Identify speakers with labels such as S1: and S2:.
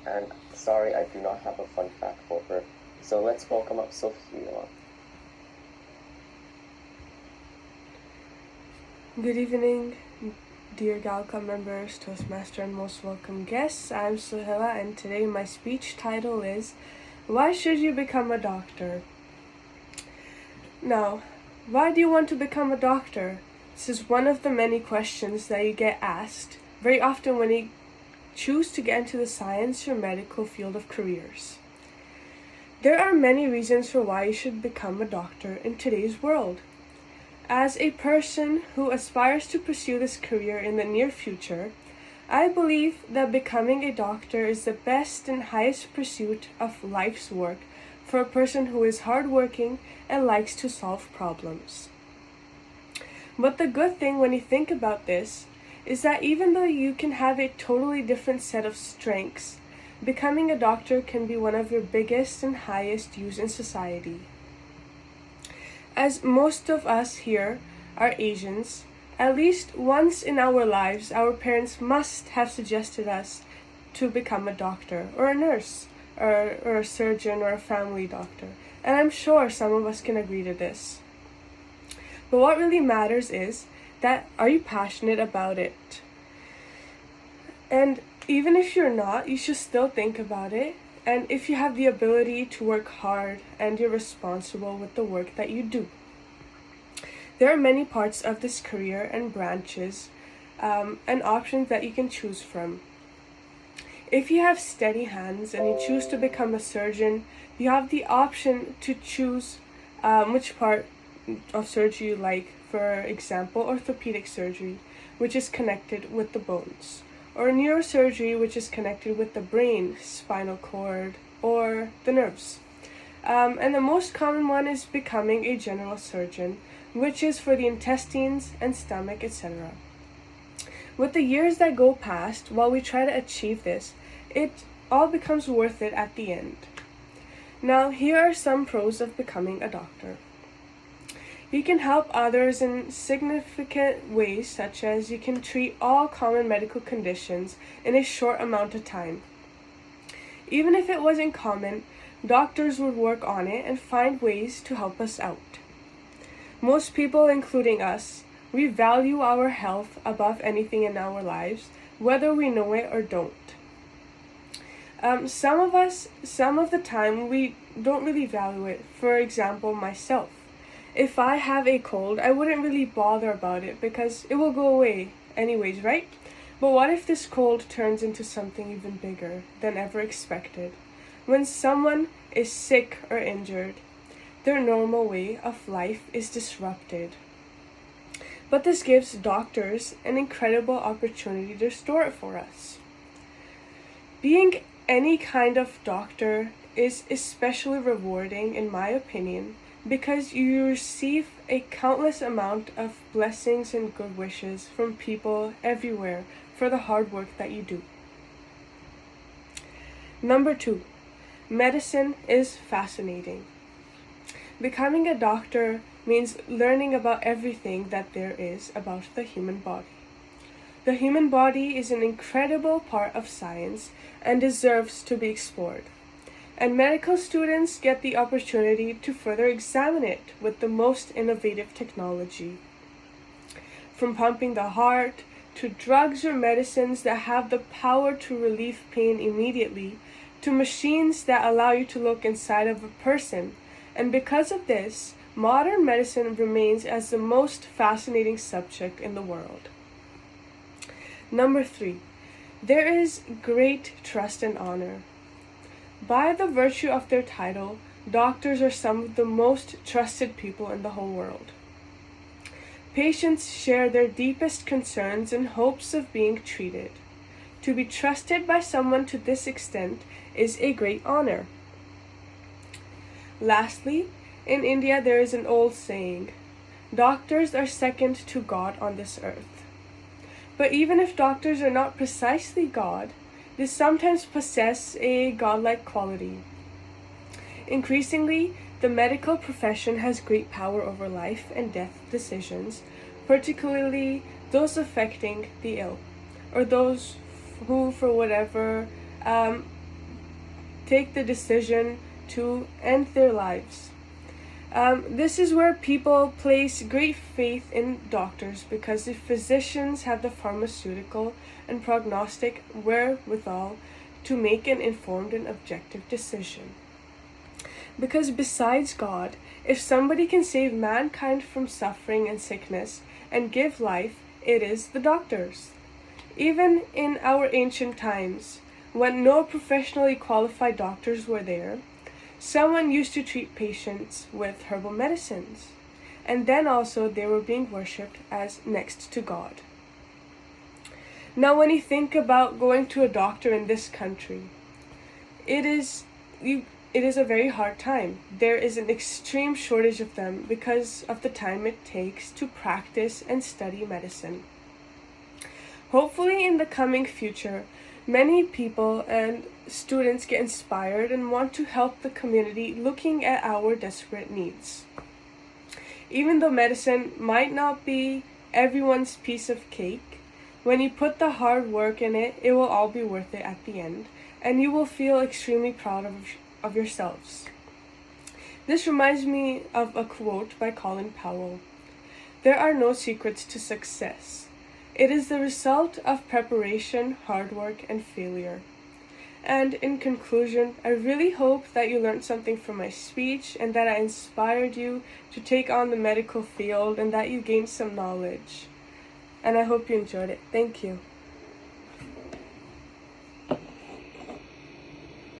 S1: and sorry, I do not have a fun fact for her. So let's welcome up Sophia.
S2: Good evening, dear Galka members, Toastmaster, and most welcome guests. I'm Suhela, and today my speech title is Why Should You Become a Doctor? Now, why do you want to become a doctor? This is one of the many questions that you get asked very often when you choose to get into the science or medical field of careers. There are many reasons for why you should become a doctor in today's world. As a person who aspires to pursue this career in the near future, I believe that becoming a doctor is the best and highest pursuit of life's work for a person who is hardworking and likes to solve problems. But the good thing when you think about this is that even though you can have a totally different set of strengths, becoming a doctor can be one of your biggest and highest use in society. As most of us here are Asians, at least once in our lives, our parents must have suggested us to become a doctor or a nurse or a surgeon or a family doctor. And I'm sure some of us can agree to this. But what really matters is that are you passionate about it? And even if you're not, you should still think about it. And if you have the ability to work hard and you're responsible with the work that you do. There are many parts of this career and branches and options that you can choose from. If you have steady hands and you choose to become a surgeon, you have the option to choose which part of surgery you like, for example, orthopedic surgery, which is connected with the bones, or neurosurgery, which is connected with the brain, spinal cord, or the nerves. And the most common one is becoming a general surgeon, which is for the intestines and stomach, etc. With the years that go past, while we try to achieve this, it all becomes worth it at the end. Now, here are some pros of becoming a doctor. You can help others in significant ways, such as you can treat all common medical conditions in a short amount of time. Even if it wasn't common, doctors would work on it and find ways to help us out. Most people, including us, we value our health above anything in our lives, whether we know it or don't. Some of the time, we don't really value it. For example, myself. If I have a cold, I wouldn't really bother about it because it will go away anyways, right? But what if this cold turns into something even bigger than ever expected? When someone is sick or injured, their normal way of life is disrupted. But this gives doctors an incredible opportunity to restore it for us. Being any kind of doctor is especially rewarding, in my opinion, because you receive a countless amount of blessings and good wishes from people everywhere for the hard work that you do. Number 2, medicine is fascinating. Becoming a doctor means learning about everything that there is about the human body. The human body is an incredible part of science and deserves to be explored. And medical students get the opportunity to further examine it with the most innovative technology. From pumping the heart to drugs or medicines that have the power to relieve pain immediately, to machines that allow you to look inside of a person. And because of this, modern medicine remains as the most fascinating subject in the world. Number 3, there is great trust and honor. By the virtue of their title, doctors are some of the most trusted people in the whole world. Patients share their deepest concerns in hopes of being treated. To be trusted by someone to this extent is a great honor. Lastly, in India there is an old saying, doctors are second to God on this earth. But even if doctors are not precisely God, they sometimes possess a godlike quality. Increasingly, the medical profession has great power over life and death decisions, particularly those affecting the ill, or those who, for whatever take the decision to end their lives. This is where people place great faith in doctors because the physicians have the pharmaceutical and prognostic wherewithal to make an informed and objective decision. Because besides God, if somebody can save mankind from suffering and sickness and give life, it is the doctors. Even in our ancient times, when no professionally qualified doctors were there, someone used to treat patients with herbal medicines, and then also they were being worshipped as next to God. Now, when you think about going to a doctor in this country, it is a very hard time. There is an extreme shortage of them because of the time it takes to practice and study medicine. Hopefully, in the coming future, many people and students get inspired and want to help the community looking at our desperate needs. Even though medicine might not be everyone's piece of cake, when you put the hard work in it, it will all be worth it at the end, and you will feel extremely proud of yourselves. This reminds me of a quote by Colin Powell. "There are no secrets to success. It is the result of preparation, hard work, and failure." And in conclusion, I really hope that you learned something from my speech and that I inspired you to take on the medical field and that you gained some knowledge. And I hope you enjoyed it. Thank you.